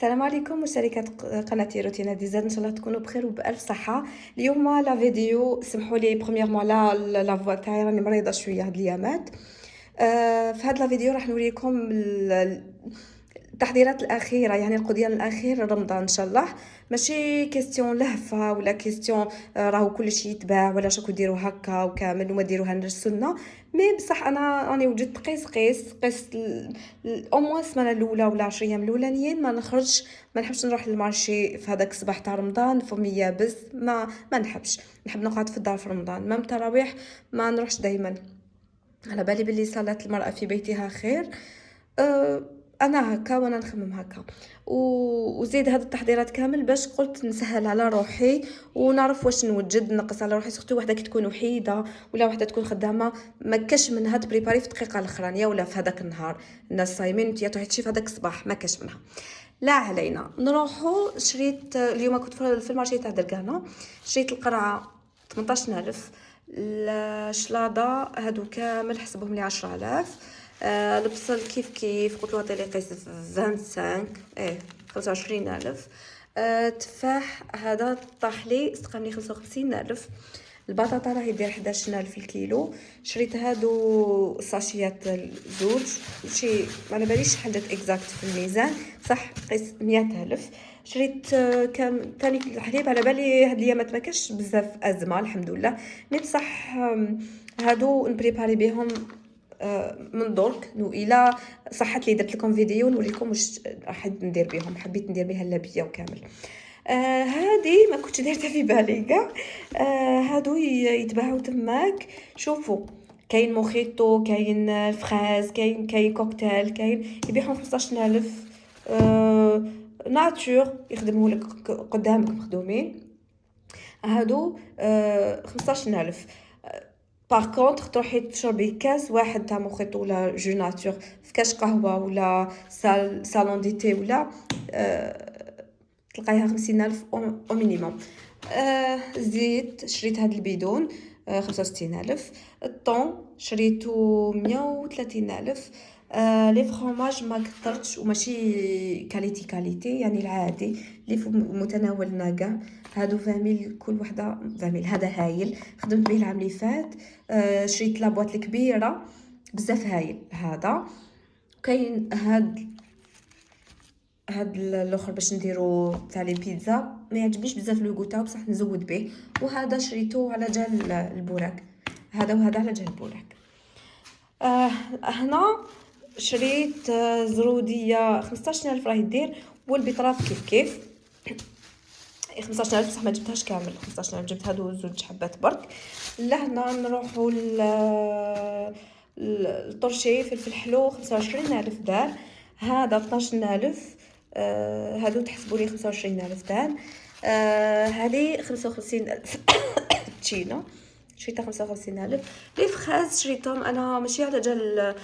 السلام عليكم مشتركات قناة روتينا ديزاين، ان شاء الله تكونوا بخير وبألف صحة. اليوم لا فيديو سمحوا لي بريميرمون على لا فوا تاعي، راني مريضة شوية هاد الايامات. في هاد لا فيديو راح نوريكم التحضيرات الاخيره، يعني القضيان الاخير رمضان ان شاء الله. ماشي كيستيون لهفه ولا كيستيون راهو كل شيء يتباع ولا شكون ديروا هكا وكامل وما ديروها السنه. مي بصح انا راني وجدت قيس او موان السمانه الاولى ولا 10 ايام الاولانيين ما نخرجش. ما نحبش نروح للمارشي في هذاك الصباح تاع رمضان، فمي يابس، ما نحبش. نحب نقعد في الدار في رمضان، مام تراويح ما نروحش دائما. على بالي باللي صلاة المرأة في بيتها خير. أه انا هكا وانا نخمم هكا، وزيد هاد التحضيرات كامل باش قلت نسهل على روحي ونعرف واش نوجد نقص على روحي، سورتو وحده كي تكون وحيده ولا وحده تكون خدامه ما كاش منها تبريباري في الدقيقه الاخرانيه ولا في هذاك النهار. الناس صايمين انت تروحي تشوف هذاك الصباح ما كاش منها. لا علينا نروحوا. شريت اليوم كنت في المارشي تاع درقانه، شريت القرعه 18000، الشلاضه هادو كامل حسبهم لي 10000. البصل كيف قلت له عطيلي قيس 25 25000. تفاح هذا طاح لي استقام لي 55000. البطاطا راه يدير 11000 الكيلو. شريت هادو ساشيات زوج، شي ما على باليش حاجات اكزاكت في الميزان، صح قيس 100000. شريت كم تاني الحليب، على بالي هاد الايامات ما كاش بزاف ازمه الحمد لله. مي بصح هادو نبريباري بهم من درك الى صحت لي درت لكم فيديو نوريكم واش راح ندير بهم. حبيت ندير بها اللبيه وكامل. هذه ما كنتش دايرتها في بالي كاع. هادو يتباعوا تماك. شوفوا كاين موخيتو، كاين الفراز، كاين كوكتيل، كاين يبيعهم 15000. ناتور يخدموا لك قدامك مخدومين. هادو 15000. باغ كونطخ تروحي تشربي كاس واحد تاع موخيتو ولا جو ناتور في كاش قهوه ولا صالون دي تي ولا تلقايها 50000 او مينيموم. زيت شريت هاد البيدون 65000. الطون شريتو 130000. لي فروماج ما كثرتش وماشي كاليتي يعني العادي اللي في متناولنا كاع. هادو 20000 كل وحده 20000. هذا هايل خدمت به العام اللي فات. شريت لابواط الكبيره بزاف هايل هذا. كاين هاد الاخر باش نديرو تاع لي بيتزا ما يعجبنيش بزاف لو تاعو بصح نزود به. وهذا شريته على جال البوراك، هذا وهذا على جال البوراك. هنا شريت زروديه 15000 راه يدير، والبطراف كيف 15000 بصح ما جبتهاش كامل. 15000 جبت هادو زوج حبات برك. لهنا نروحوا الطرشي فلفل حلو 25000 دار. هذا 12000. هادو تحسبوا لي 25000 دار. هذه 55000 تشينا شريتها 55000. لي فخاز شريتهم انا ماشي على جال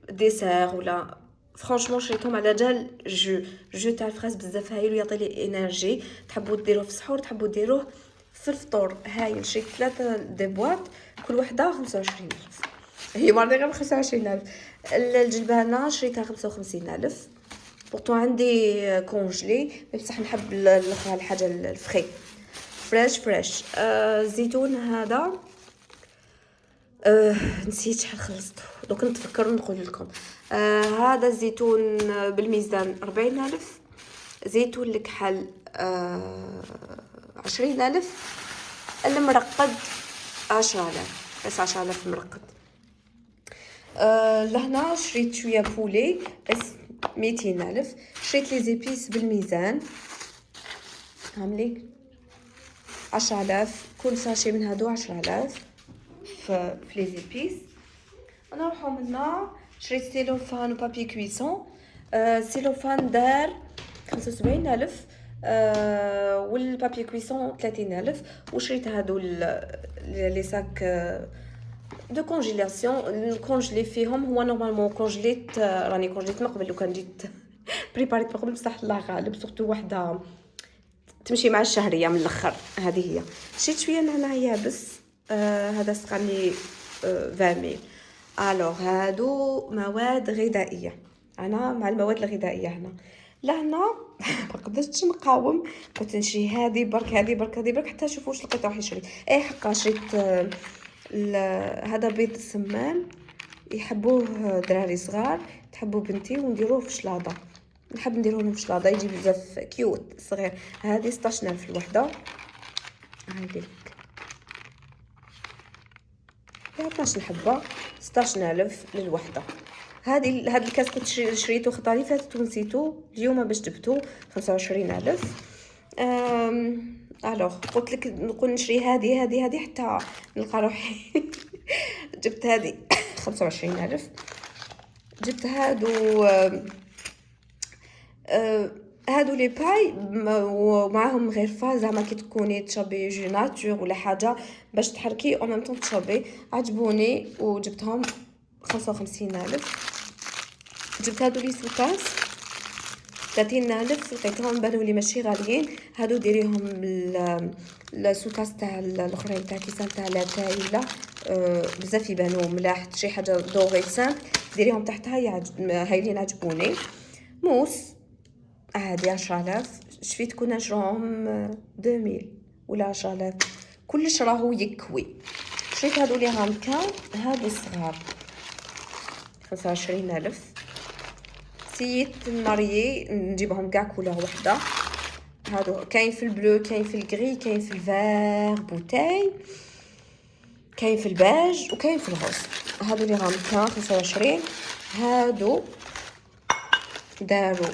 ديسير ولا فرانشمون، شريتهم على جال جو تاع الفخاز بزاف هايل ويعطي لي انرجي. تحبوا ديروه في السحور تحبوا ديروه في الفطور هايل. شريت 3 دي بواط كل وحده 25000. هي مرضي غير 25000. الجلبانه شريتها 55000. بورتو عندي كونجلي بصح نحب الاخرى الحاجه الفري فريش. الزيتون هذا نسيت شحال خلصته دوك نتفكر نقول لكم. هذا الزيتون بالميزان 40000. زيتون الكحل 20000. المرقد 10000 بس 10000 مرقد. لهنا شريت شويه بولي بس 200000. شريت لي زيبيس بالميزان عاملي 10000 كل ساشي من هادو 10000 في لي زيبيس. نروحو منا شريت سيلوفان وبابي كويسون. سيلوفان دار 75000. والبابي كويسون 30000. وشريت هادو لي ساك دو كونجيلاسيون. الكونجلي فيهم هو نورمالمون كونجليت، راني كونجليت من قبل لو كان جيت بريباريت من قبل بصح الله غالب سورتو وحده تمشي مع الشهريه من الاخر. هذه هي. شريت شويه نعناع يابس. هذا سقاني 20000. الوغ هادو مواد غذائيه، انا مع المواد الغذائيه هنا. لهنا ما قدرتش نقاوم، قلت نشري هذه برك، هذه برك، هذه برك، حتى نشوف واش لقيت روحي شريت. اي حقا شريت هذا بيض السمان، يحبوه دراري صغار، تحبوا بنتي، ونديروه في شلاضه. نحب نديروه لهم في شلاضه، يجي بزاف كيوت صغير. هذه 16000 الوحده، هايدي فيها 12 حبه، 16000 للوحده. هذا الكاس كنت شريته خطره لي فاتت ونسيتو، اليوم باش جبتو 25000. الوغ قلت لك نقول نشري هذه حتى نلقى روحي جبت هذه 25000. جبت هادو لي باي ومعاهم غرفه، زعما كي تكوني تشربي جو ناتور ولا حاجه باش تحركي او ميم طون تشربي. عجبوني وجبتهم 55000. جبت هادو لي سوتاس 30000، لقيتهم بانوا لي ماشي غاليين. هادو ديريهم السوتاس تاع الاخرين تاع كيسان تاع لاتاي ولا بزاف يبانوا ملاح، شي حاجه دوغي سامبل ديريهم تحتها هايلين، عجبوني. موس عادي 10000، شفيت كنا نشروهم 2000 ولا 10000، كلش راهو يكوي. شريت هادو لي غامكان، هادو الصغار 25000. سيت الماريي نجيبهم كاع كولور وحده. هادو كاين في البلو، كاين في الغري، كاين في الفير بوتاي، كاين في الباج، وكاين في الغوز. هادو لي غامكان 25. هادو دارو،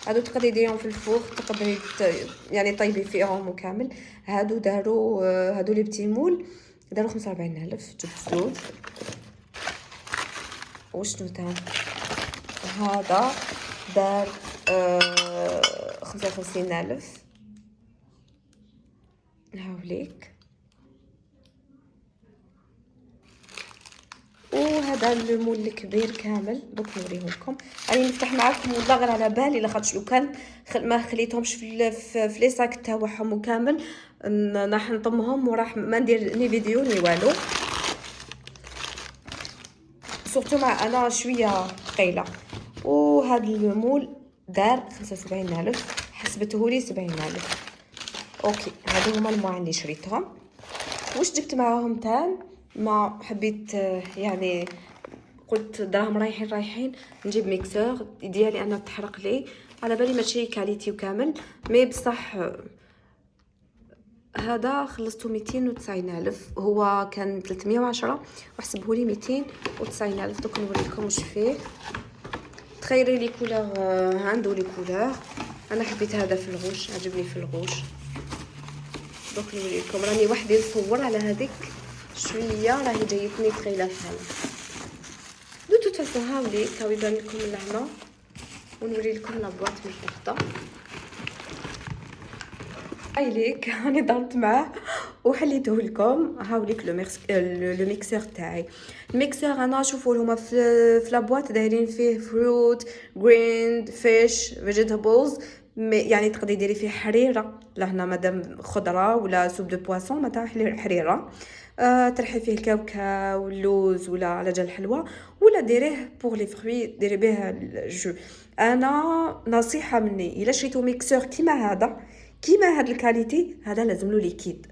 هادو تقدري ديريهم في الفوق، تقدري يعني طيبي فيهم وكامل. هادو دارو هادو لي بتي مول دارو 45000. جبت زوج. وشنو تاني؟ هذا دار 55000. هاوليك. وهذا المول الكبير كامل دوك نوريه لكم. راني نفتح معاكم والله غير على بالي، لاخاطش لو كان ما خليتهمش في لي ساك تاعهم وكامل راح نطمهم وراح ما ندير ني فيديو ني والو. سورتو مع انا شويه ثقيله. وهذا المول دار 75000، حسبته لي 70000. اوكي هادو هما المواعين اللي شريتهم. واش جبت معاهم تان؟ ما حبيت يعني قلت دراهم رايحين نجيب ميكسور ديالي انا تحرق لي، على بالي ماشي كاليتي وكامل مي بصح. هذا خلصته 290000، هو كان 310 وحسبه لي 290000. دوك نوريكم واش فيه. تخيري لي كولور، عنده لي كولور. انا حبيت هذا في الغوش، عجبني في الغوش. دوك نوريكم، راني وحدي نصور على هذيك شويه، راهي جايتني ثقيله الحال. دو توت فاسون هاوليك هاو يبان لكم اللعنه، ونوري لكم لابواط من الوحده. هايليك راني ضربت معاه وحليته لكم. هاوليك لو ميكسور تاعي. الميكسور انا شوفوا لهما في لابواط دايرين فيه فروت، جرين، فيش، فيجيتابلز، يعني تقدري ديري فيه حريره لهنا مادام خضره ولا سوب دو بواسون ما تاع حريره. ترحي فيه الكاوكاو واللوز ولا على جال الحلوى، ولا ديريه بور لي فروي ديري به الجو. انا نصيحه مني الا شريتو ميكسور كيما هاد الكاليتي، هذا لازم له ليكيد،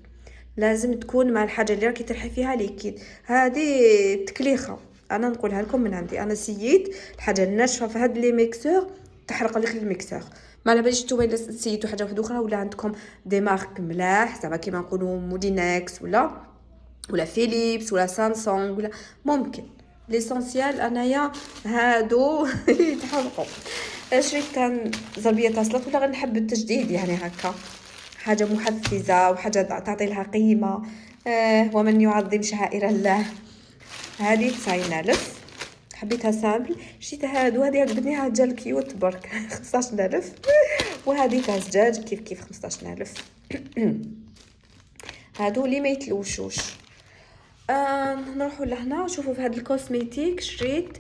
لازم تكون مع الحاجه اللي راكي ترحي فيها ليكيد. هذه تكليخه انا نقولها لكم من عندي، انا سييت الحاجه الناشفه في هاد لي ميكسور تحرق لك الميكسور. ما على باليش نتوما الا سييتو حاجه واحده اخرى ولا عندكم دي مارك ملاح زعما كيما نقولوا مودينكس ولا فيليبس ولا سامسونج ولا ممكن. ليسونسيال انايا هادو يتحرقوا. شريت كان زربيه تاع سلطه ولا غير نحب التجديد يعني هكا، حاجه محفزه وحاجه تعطي لها قيمه. ومن يعظم شعائر الله. هذه 90000، حبيتها سامبل. شريت هادو، هذه عجبتني، هاد جال كيوت برك 15000. وهذه تاع زجاج كيف 15000. هادو اللي ما يتلوشوش. نروحوا لهنا. شوفوا في هذا الكوسميتيك شريت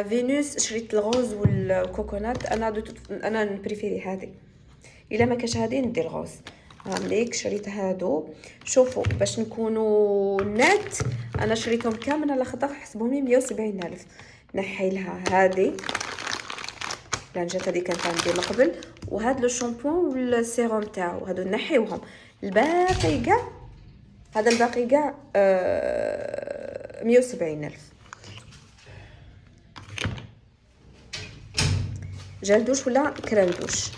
فينوس، شريت الغوز والكوكونات. انا نبريفيري هذه، الا ما كاش هذه ندير الغوز. هانيك شريت هادو. شوفوا باش نكونوا نت، انا شريتهم كامل على خاطر حسبهم لي 170000. نحي لها هذه لانجات هذه كانت عندي من قبل، وهذا لو شامبوان والسيروم تاعو هادو نحيوهم. الباقي كاع هذا الباقي كاع 170,000. جل دوش ولا كريم دوش.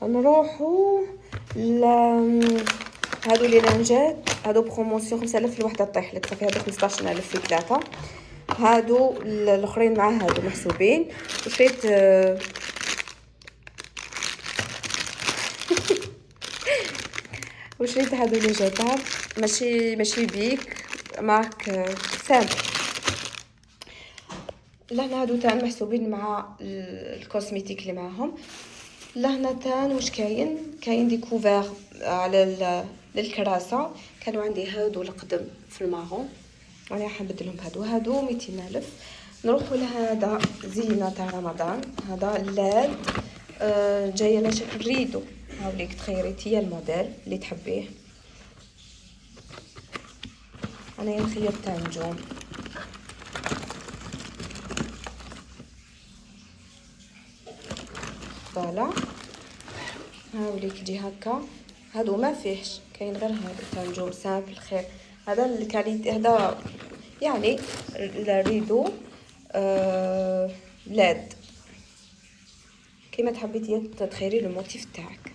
نروحو هادو لي لانجات هادو بروموسيون 5000 الوحده طيح لك، صافي هادو 15,000 في 3. هادو الاخرين مع هادو محسوبين. وشريت وشريت هادو لي جاتار ماشي بيك مارك سامبل. لهنا هادو تاع محسوبين مع الكوزميتيك اللي معاهم. لهنا تان واش كاين ديكوفير على للكراسه. كانوا عندي هادو القدم في المارون، انا حنبدلهم هادو 200,000. نروحوا لهذا زينه تاع رمضان، هذا اللاد جايه على شكل ريدو. هاوليك تخيريتي الموديل اللي تحبيه. انا نخير تاع نجوم. فوالا هاوليك تجي هكا. هادو ما فيهش، كاين غير هادو تاع نجوم سامبل خير. هذا الكاليتي هذا يعني الريدو لاد كيما تحبي تخيري الموتيف تاعك.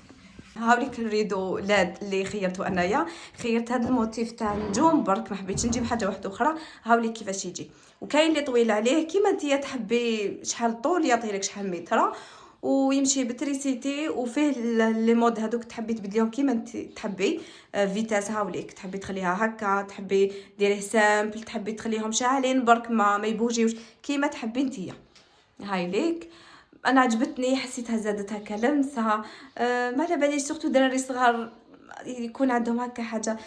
هاوليك الريدو لاد اللي خيرته انايا. خيرت هذا الموتيف تاع نجوم برك، ما حبيتش نجيب حاجه واحده اخرى. هاوليك كيفاش يجي. وكاين اللي طويل عليه كيما نتيا تحبي شحال طول يعطيلك شحال متر، ويمشي بتريسيتي. وفيه لي مود هذوك تحبي تبدليهم كيما انت تحبي. فيتاس هاوليك تحبي تخليها هكا، تحبي ديريه سامبل، تحبي تخليهم شاعلين برك ما يبوجيوش كيما تحبي نتيا. هاي ليك انا عجبتني، حسيتها زادت هكا لمسه. ما على باليش سورتو دراري صغار يكون عندهم هكا حاجه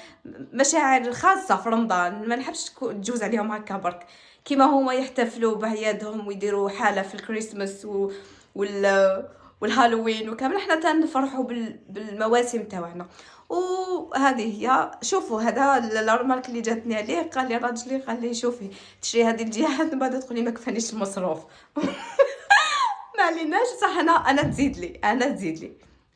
مشاعر خاصه في رمضان، ما نحبش تجوز عليهم هكا برك كيما هما يحتفلوا بعيادهم ويديروا حاله في الكريسماس والهالوين وكامل. احنا تنفرحوا بالمواسم تاعنا. وهذه هي. شوفوا هذا الرمارك اللي جاتني عليه، قال لي راجلي قال لي شوفي تشري هذه الجهات من بعد تقولي ما كفانيش المصروف. ما عليناش صح. انا تزيد لي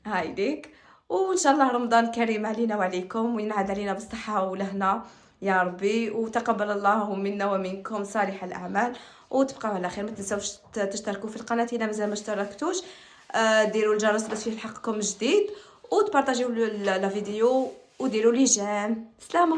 هاي ليك. وان شاء الله رمضان كريم علينا وعليكم، وينعاد علينا بالصحه والهنا يا ربي، وتقبل الله منا ومنكم صالح الاعمال، وتبقاو على خير. ما تنساوش تشتركوا في القناه اذا مازال ما اشتركتوش، ديروا الجرس باش يلحقكم جديد، وتبارطاجيو لا فيديو وديروا لي جيم. سلامه.